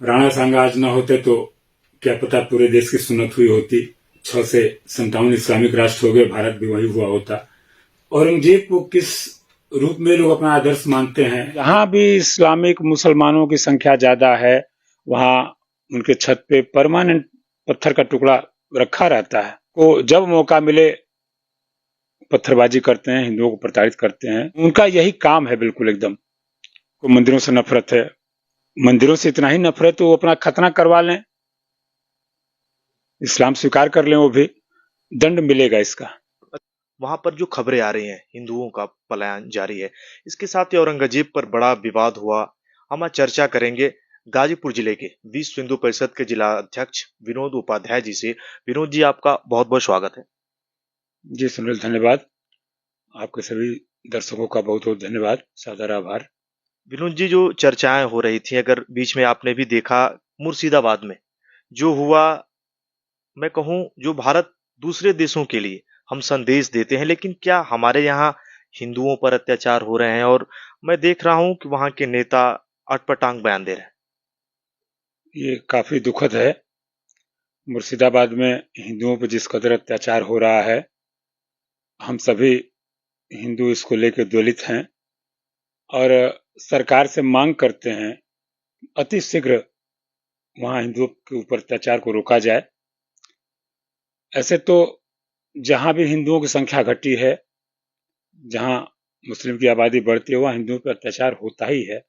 राणा सांगा आज न होते तो क्या पता पूरे देश की सुन्नत हुई होती। 6 से 57 इस्लामिक राष्ट्र हो गए, भारत भी वही हुआ होता। औरंगजेब को किस रूप में लोग अपना आदर्श मानते हैं? जहां भी इस्लामिक मुसलमानों की संख्या ज्यादा है, वहां उनके छत पे परमानेंट पत्थर का टुकड़ा रखा रहता है। को जब मौका मिले पत्थरबाजी करते हैं, हिंदुओं को प्रताड़ित करते हैं। उनका यही काम है बिल्कुल एकदम। को मंदिरों से नफरत है, मंदिरों से इतना ही नफरत तो वो अपना खतना करवा लें, इस्लाम स्वीकार कर लें, वो भी दंड मिलेगा इसका। वहां पर जो खबरें आ रही हैं हिंदुओं का पलायन जारी है, इसके साथ ही औरंगजेब पर बड़ा विवाद हुआ। हम आज चर्चा करेंगे गाजीपुर जिले के विश्व हिंदू परिषद के जिला अध्यक्ष विनोद उपाध्याय जी से। विनोद जी, आपका बहुत बहुत स्वागत है। जी सुनील, धन्यवाद। आपके सभी दर्शकों का बहुत बहुत धन्यवाद, सादर आभार। विनोद जी, जो चर्चाएं हो रही थी, अगर बीच में आपने भी देखा, मुर्शिदाबाद में जो हुआ, मैं कहूं जो भारत दूसरे देशों के लिए हम संदेश देते हैं, लेकिन क्या हमारे यहाँ हिंदुओं पर अत्याचार हो रहे हैं? और मैं देख रहा हूं कि वहां के नेता अटपटांग बयान दे रहे हैं। ये काफी दुखद है। मुर्शिदाबाद में हिंदुओं पर जिस कदर अत्याचार हो रहा है, हम सभी हिंदू इसको लेकर ज्वलित हैं और सरकार से मांग करते हैं अति शीघ्र वहां हिंदुओं के ऊपर अत्याचार को रोका जाए। ऐसे तो जहां भी हिंदुओं की संख्या घटी है, जहां मुस्लिम की आबादी बढ़ती है, वहां हिंदुओं पर अत्याचार होता ही है।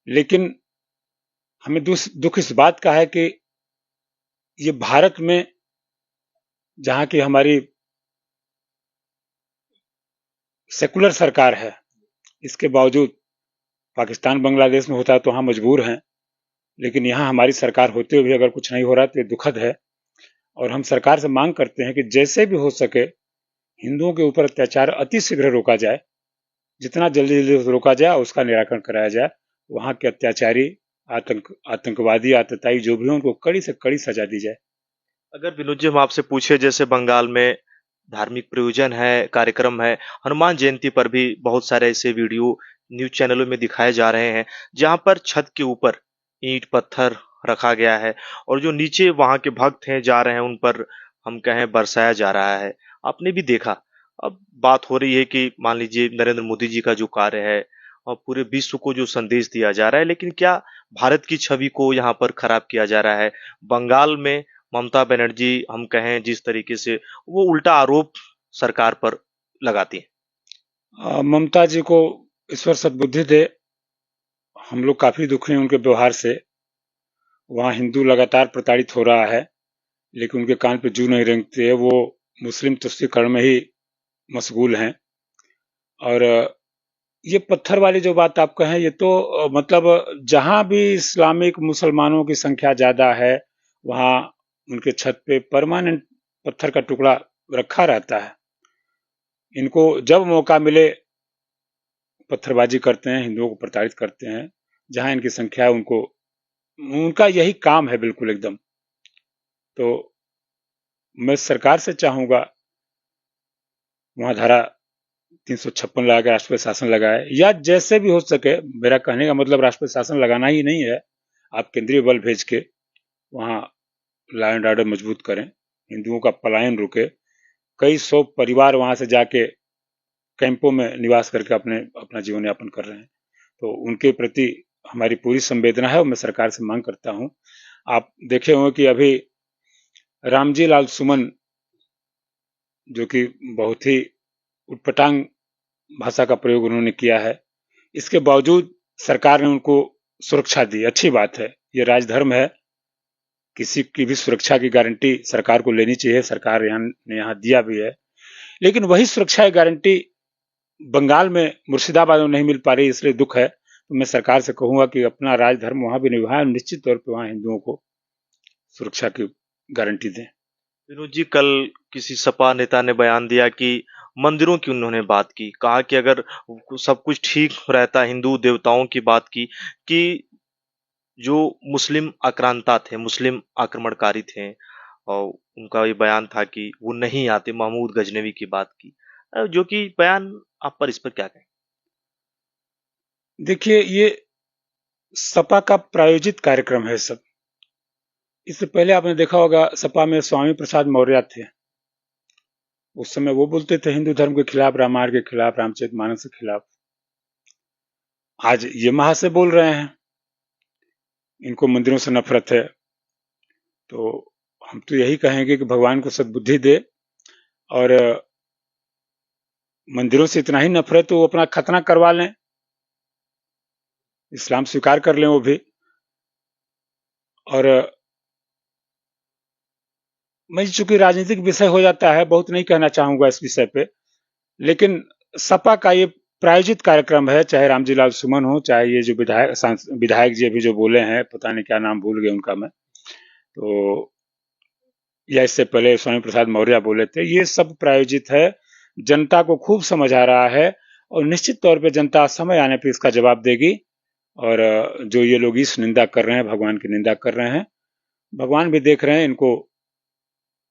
लेकिन हमें दुख इस बात का है कि ये भारत में, जहां की हमारी सेकुलर सरकार है, इसके बावजूद पाकिस्तान बांग्लादेश में होता है तो हम मजबूर हैं, लेकिन यहाँ हमारी सरकार होते हुए भी अगर कुछ नहीं हो रहा तो ये दुखद है। और हम सरकार से मांग करते हैं कि जैसे भी हो सके हिंदुओं के ऊपर अत्याचार अति शीघ्र रोका जाए, जितना जल्दी जल्दी रोका जाए उसका निराकरण कराया जाए। वहां के अत्याचारी, आतंकवादी, आतताई जो भी हो, उनको कड़ी से कड़ी सजा दी जाए। अगर विनोद जी हम आपसे पूछे, जैसे बंगाल में धार्मिक प्रयोजन है, कार्यक्रम है, हनुमान जयंती पर भी बहुत सारे ऐसे वीडियो न्यूज चैनलों में दिखाए जा रहे हैं, जहां पर छत के ऊपर ईंट पत्थर रखा गया है और जो नीचे वहां के भक्त हैं जा रहे हैं, उन पर हम कहें बरसाया जा रहा है। आपने भी देखा। अब बात हो रही है कि मान लीजिए नरेंद्र मोदी जी का जो कार्य है और पूरे विश्व को जो संदेश दिया जा रहा है, लेकिन क्या भारत की छवि को यहाँ पर खराब किया जा रहा है? बंगाल में ममता बनर्जी, हम कहें जिस तरीके से, वो उल्टा आरोप सरकार पर लगाती हैं। ममता जी को ईश्वर सद्बुद्धि दे। हम लोग काफी दुखी हैं उनके व्यवहार से। वहां हिंदू लगातार प्रताड़ित हो रहा है, लेकिन उनके कान पे जू नहीं रेंगती है। वो मुस्लिम तुष्टीकरण में ही मशगूल हैं। और ये पत्थर वाली जो बात आप कहें, ये तो मतलब जहां भी इस्लामिक मुसलमानों की संख्या ज्यादा है, वहां उनके छत पे परमानेंट पत्थर का टुकड़ा रखा रहता है। इनको जब मौका मिले पत्थरबाजी करते हैं, हिंदुओं को प्रताड़ित करते हैं। जहां इनकी संख्या है, उनको उनका यही काम है बिल्कुल एकदम। तो मैं सरकार से चाहूंगा वहां धारा 356 लगा के राष्ट्रपति शासन लगाए, या जैसे भी हो सके। मेरा कहने का मतलब राष्ट्रपति शासन लगाना ही नहीं है, आप केंद्रीय बल भेज के वहां लॉ एंड ऑर्डर मजबूत करें, हिंदुओं का पलायन रुके। कई सौ परिवार वहां से जाके कैंपों में निवास करके अपना जीवन यापन कर रहे हैं। तो उनके प्रति हमारी पूरी संवेदना है और मैं सरकार से मांग करता हूं। आप देखे होंगे कि अभी रामजी लाल सुमन, जो कि बहुत ही उटपटांग भाषा का प्रयोग उन्होंने किया है, इसके बावजूद सरकार ने उनको सुरक्षा दी। अच्छी बात है, ये राजधर्म है। किसी की भी सुरक्षा की गारंटी सरकार को लेनी चाहिए, सरकार ने यहाँ दिया भी है। लेकिन वही सुरक्षा की गारंटी बंगाल में, मुर्शिदाबाद में नहीं मिल पा रही, इसलिए दुख है। तो मैं सरकार से कहूंगा कि अपना राजधर्म वहां भी निभाएं, निश्चित तौर पर वहां हिंदुओं को सुरक्षा की गारंटी दें। विनोद जी, कल किसी सपा नेता ने बयान दिया कि मंदिरों की उन्होंने बात की, कहा कि अगर सब कुछ ठीक रहता, हिंदू देवताओं की बात की, कि जो मुस्लिम आक्रांता थे, मुस्लिम आक्रमणकारी थे, और उनका ये बयान था कि वो नहीं आते, महमूद गजनवी की बात की। जो कि बयान, आप पर इस पर क्या कहें? देखिए, ये सपा का प्रायोजित कार्यक्रम है सब। इससे पहले आपने देखा होगा सपा में स्वामी प्रसाद मौर्य थे। उस समय वो बोलते थे हिंदू धर्म के खिलाफ, रामायण के खिलाफ, रामचरितमानस के खिलाफ। आज ये महाशय बोल रहे हैं इनको मंदिरों से नफरत है। तो हम तो यही कहेंगे कि भगवान को सद्बुद्धि दे, और मंदिरों से इतना ही नफरत तो वो अपना खतना करवा लें, इस्लाम स्वीकार कर लें वो भी। और मैं चूंकि राजनीतिक विषय हो जाता है, बहुत नहीं कहना चाहूंगा इस विषय पे, लेकिन सपा का ये प्रायोजित कार्यक्रम है, चाहे रामजी लाल सुमन हो, चाहे ये जो विधायक जी अभी जो बोले हैं, पता नहीं क्या नाम भूल गए उनका मैं, तो या इससे पहले स्वामी प्रसाद मौर्य बोले थे, ये सब प्रायोजित है। जनता को खूब समझ आ रहा है और निश्चित तौर पे जनता समय आने पर इसका जवाब देगी। और जो ये लोग इस निंदा कर रहे हैं, भगवान की निंदा कर रहे हैं, भगवान भी देख रहे हैं, इनको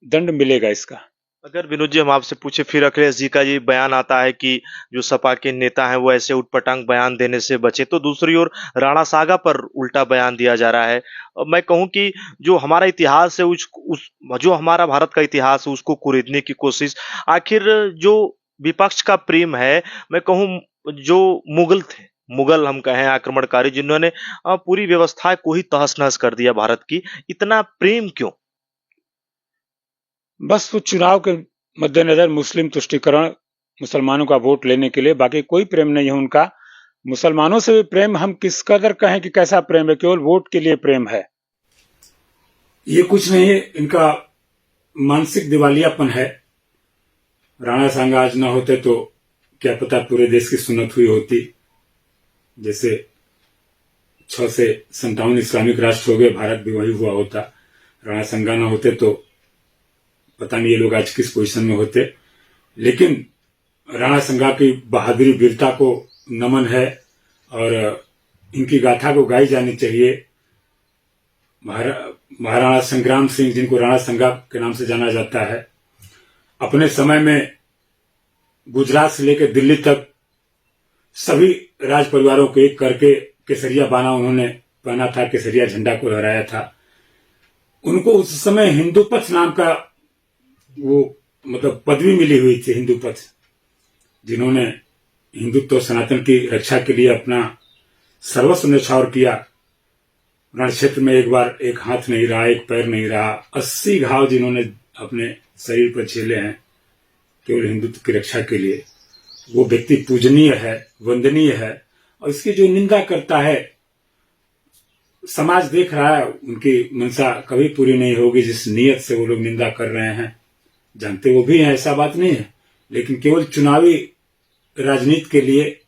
दंड मिलेगा इसका। अगर विनोद जी हम आपसे पूछे, फिर अखिलेश जी का ये बयान आता है कि जो सपा के नेता हैं वो ऐसे उटपटांग बयान देने से बचे, तो दूसरी ओर राणा सागा पर उल्टा बयान दिया जा रहा है। मैं कहूं कि जो हमारा इतिहास है उस जो हमारा भारत का इतिहास है उसको कुरेदने की कोशिश। आखिर जो विपक्ष का प्रेम है, मैं कहूं जो मुगल थे, मुगल हम कहें आक्रमणकारी, जिन्होंने पूरी व्यवस्था को ही तहस नहस कर दिया भारत की, इतना प्रेम क्यों? बस वो चुनाव के मद्देनजर मुस्लिम तुष्टीकरण, मुसलमानों का वोट लेने के लिए, बाकी कोई प्रेम नहीं है उनका। मुसलमानों से भी प्रेम हम किस कदर कहें कि कैसा प्रेम है, केवल वोट के लिए प्रेम है, ये कुछ नहीं है। इनका मानसिक दिवालियापन है। राणा सांगा आज ना होते तो क्या पता पूरे देश की सुन्नत हुई होती। जैसे 6 से 57 इस्लामिक राष्ट्र हो गए, भारत भी वही हुआ होता। राणा सांगा ना होते तो पता नहीं ये लोग आज किस पोजीशन में होते। लेकिन राणा सांगा की बहादुरी, वीरता को नमन है और इनकी गाथा को गाई जानी चाहिए। महाराणा संग्राम सिंह, जिनको राणा सांगा के नाम से जाना जाता है, अपने समय में गुजरात से लेकर दिल्ली तक सभी राज परिवारों को एक करके केसरिया बाना उन्होंने पहना था, केसरिया झंडा को लहराया था। उनको उस समय हिंदू पथ नाम का वो मतलब पदवी मिली हुई थी, हिंदू पथ, जिन्होंने हिंदुत्व सनातन की रक्षा के लिए अपना सर्वस्व न्यौछावर किया। रण क्षेत्र में एक बार एक हाथ नहीं रहा, एक पैर नहीं रहा, 80 घाव जिन्होंने अपने शरीर पर झेले हैं केवल हिंदुत्व की रक्षा के लिए, वो व्यक्ति पूजनीय है, वंदनीय है। और इसकी जो निंदा करता है, समाज देख रहा है, उनकी मंशा कभी पूरी नहीं होगी जिस नियत से वो लोग निंदा कर रहे हैं। जानते वो भी हैं, ऐसा बात नहीं है, लेकिन केवल चुनावी राजनीति के लिए,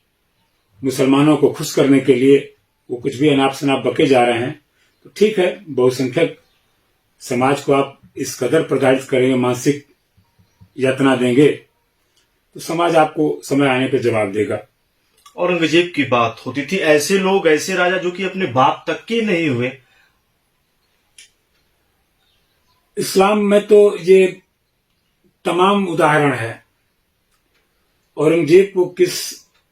मुसलमानों को खुश करने के लिए वो कुछ भी अनाप शनाप बके जा रहे हैं। तो ठीक है, बहुसंख्यक समाज को आप इस कदर प्रताड़ित करेंगे, मानसिक यातना देंगे, तो समाज आपको समय आने पर जवाब देगा। औरंगजेब की बात होती थी, ऐसे लोग, ऐसे राजा जो कि अपने बाप तक के नहीं हुए। इस्लाम में तो ये तमाम उदाहरण है। औरंगजेब को किस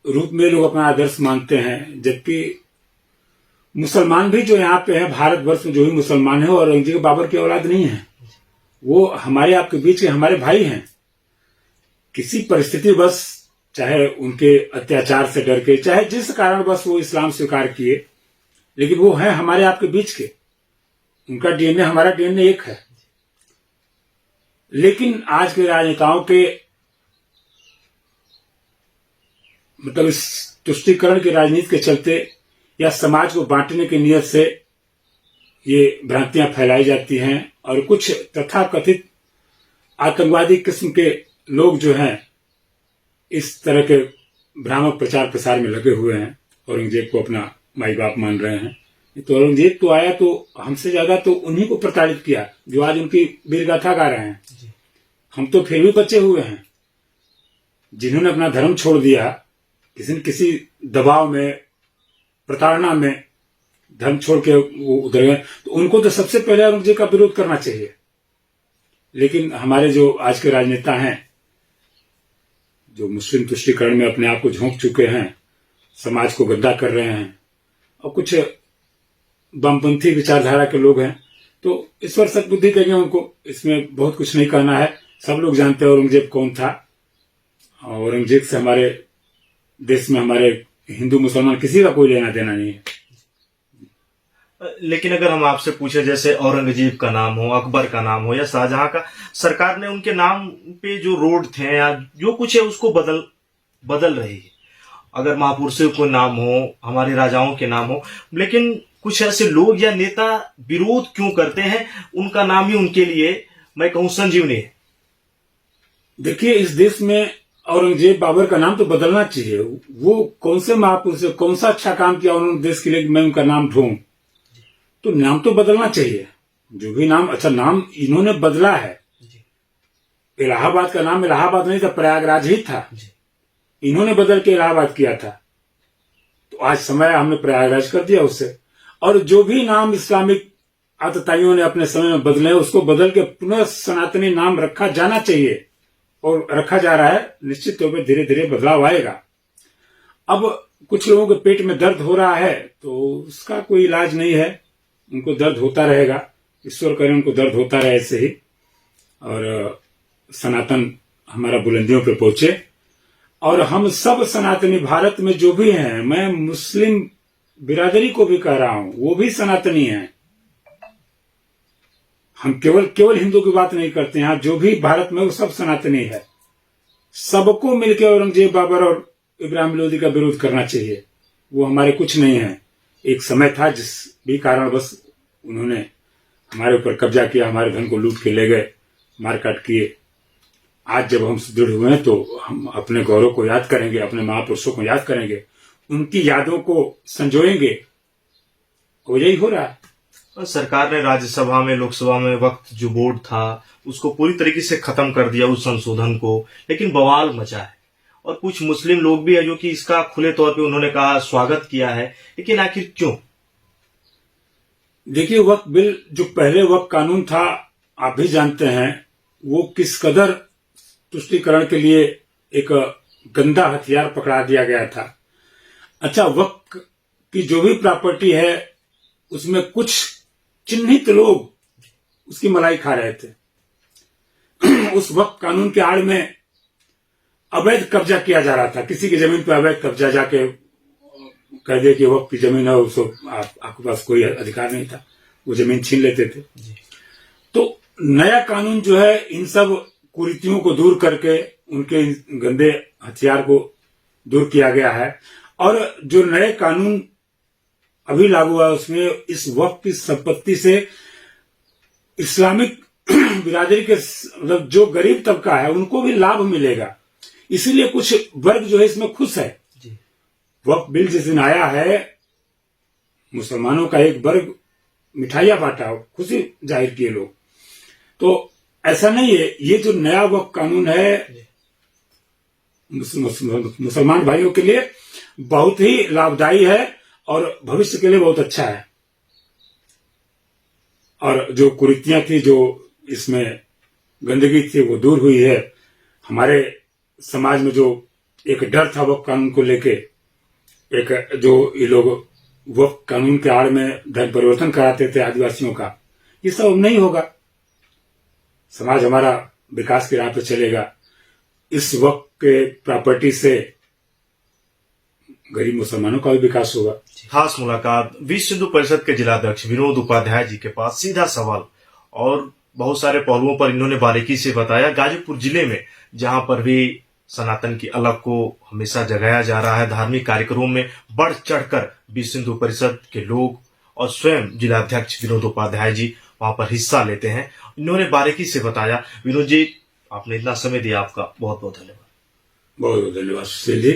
रूप में लोग अपना आदर्श मानते हैं, जबकि मुसलमान भी जो यहाँ पे है, भारतवर्ष में जो भी मुसलमान है, औरंगजेब बाबर की औलाद नहीं है। वो हमारे आपके बीच के हमारे भाई हैं। किसी परिस्थिति बस, चाहे उनके अत्याचार से डर के, चाहे जिस कारण बस वो इस्लाम स्वीकार किए, लेकिन वो है हमारे आपके बीच के। उनका डीएनए हमारा डीएनए एक है। लेकिन आज के राजनेताओं के मतलब इस तुष्टीकरण की राजनीति के चलते या समाज को बांटने की नियत से ये भ्रांतियां फैलाई जाती हैं, और कुछ तथाकथित आतंकवादी किस्म के लोग जो हैं इस तरह के भ्रामक प्रचार प्रसार में लगे हुए हैं, औरंगजेब को अपना माई बाप मान रहे हैं। तो औरंगजेब तो आया तो हमसे ज्यादा तो उन्हीं को प्रताड़ित किया जो आज उनकी वीरगाथा गा रहे हैं। हम तो फिर भी बचे हुए हैं। जिन्होंने अपना धर्म छोड़ दिया, किसी न किसी दबाव में, प्रताड़ना में धर्म छोड़ के वो उधर गए, तो उनको तो सबसे पहले औरंगजेब का विरोध करना चाहिए। लेकिन हमारे जो आज के राजनेता हैं, जो मुस्लिम तुष्टीकरण में अपने आप को झोंक चुके हैं, समाज को गद्दा कर रहे हैं, और कुछ वामपंथी विचारधारा के लोग हैं, तो ईश्वर सद्बुद्धि देंगे उनको, इसमें बहुत कुछ नहीं कहना है। सब लोग जानते हैं औरंगजेब कौन था। औरंगजेब से हमारे देश में हमारे हिंदू मुसलमान किसी का कोई लेना देना नहीं है। लेकिन अगर हम आपसे पूछे जैसे औरंगजेब का नाम हो, अकबर का नाम हो या शाहजहां का, सरकार ने उनके नाम पे जो रोड थे या जो कुछ है उसको बदल रही है। अगर महापुरुषों को नाम हो, हमारे राजाओं के नाम हो, लेकिन कुछ ऐसे लोग या नेता विरोध क्यों करते हैं? उनका नाम ही उनके लिए मैं कहूं संजीवनी है। देखिए, इस देश में औरंगजेब बाबर का नाम तो बदलना चाहिए। वो कौन से महापुरुष, कौन सा अच्छा काम किया उन्होंने देश के लिए कि मैं उनका नाम ढूंढूं? तो नाम तो बदलना चाहिए। जो भी नाम, अच्छा नाम इन्होंने बदला है। इलाहाबाद का नाम इलाहाबाद नहीं था, प्रयागराज ही था। इन्होंने बदल के इलाहाबाद किया था, तो आज समय हमने प्रयागराज कर दिया उससे। और जो भी नाम इस्लामिक आतताइयों ने अपने समय में बदले, उसको बदल के पुनः सनातनी नाम रखा जाना चाहिए, और रखा जा रहा है। निश्चित तौर पर धीरे धीरे बदलाव आएगा। अब कुछ लोगों के पेट में दर्द हो रहा है, तो उसका कोई इलाज नहीं है, उनको दर्द होता रहेगा। ईश्वर करे उनको दर्द होता रहे ऐसे ही, और सनातन हमारा बुलंदियों पे पहुंचे। और हम सब सनातनी भारत में जो भी हैं, मैं मुस्लिम बिरादरी को भी कह रहा हूं, वो भी सनातनी हैं। हम केवल हिंदू की बात नहीं करते हैं, जो भी भारत में वो सब सनातनी है। सबको मिलकर औरंगजेब बाबर और इब्राहिम लोदी का विरोध करना चाहिए। वो हमारे कुछ नहीं है। एक समय था जिस भी कारण बस उन्होंने हमारे ऊपर कब्जा किया, हमारे धन को लूट के ले गए, मारकाट किए। आज जब हम सुदृढ़ हुए हैं, तो हम अपने गौरव को याद करेंगे, अपने महापुरुषों को याद करेंगे, उनकी यादों को संजोएंगे। और यही हो रहा है। सरकार ने राज्यसभा में, लोकसभा में वक्फ जो बोर्ड था उसको पूरी तरीके से खत्म कर दिया, उस संशोधन को, लेकिन बवाल मचा है। और कुछ मुस्लिम लोग भी है जो कि इसका खुले तौर पे उन्होंने कहा, स्वागत किया है। लेकिन आखिर क्यों? देखिए, वक्फ बिल जो पहले वक्फ कानून था, आप भी जानते हैं वो किस कदर तुष्टीकरण के लिए एक गंदा हथियार पकड़ा दिया गया था। अच्छा, वक्फ की जो भी प्रॉपर्टी है उसमें कुछ चिन्हित लोग उसकी मलाई खा रहे थे। उस वक्फ कानून के आड़ में अवैध कब्जा किया जा रहा था। किसी की जमीन पर अवैध कब्जा जाके कह दे कि वक्फ की जमीन है, उसको आपके पास कोई अधिकार नहीं था, वो जमीन छीन लेते थे। तो नया कानून जो है इन सब कुरीतियों को दूर करके उनके गंदे हथियार को दूर किया गया है। और जो नए कानून अभी लागू हुआ उसमें इस वक्फ की संपत्ति से इस्लामिक बिरादरी के मतलब जो गरीब तबका है उनको भी लाभ मिलेगा। इसीलिए कुछ वर्ग जो है इसमें खुश है। वक्फ बिल जिस दिन आया है, मुसलमानों का एक वर्ग मिठाइयां बांटा, खुशी जाहिर किए लोग। तो ऐसा नहीं है, ये जो नया वक्फ कानून है मुसलमान भाइयों के लिए बहुत ही लाभदायी है और भविष्य के लिए बहुत अच्छा है। और जो कुरीतियां थी, जो इसमें गंदगी थी, वो दूर हुई है। हमारे समाज में जो एक डर था वक्फ कानून को लेके, एक जो ये लोग वक्फ कानून के आड़ में धर्म परिवर्तन कराते थे आदिवासियों का, ये सब नहीं होगा। समाज हमारा विकास की राह पे चलेगा। इस वक्त के प्रॉपर्टी से गरीब मुसलमानों का भी विकास होगा। खास मुलाकात विश्व हिंदू परिषद के जिलाध्यक्ष विनोद उपाध्याय जी के पास सीधा सवाल, और बहुत सारे पहलुओं पर इन्होंने बारीकी से बताया। गाजीपुर जिले में जहां पर भी सनातन की अलग को हमेशा जगाया जा रहा है, धार्मिक कार्यक्रमों में बढ़ चढ़कर विश्व हिंदू परिषद के लोग और स्वयं जिलाध्यक्ष विनोद उपाध्याय जी वहां पर हिस्सा लेते हैं। इन्होंने बारीकी से बताया। विनोद जी, आपने इतना समय दिया, आपका बहुत बहुत धन्यवाद। बहुत बहुत धन्यवाद सुशील जी।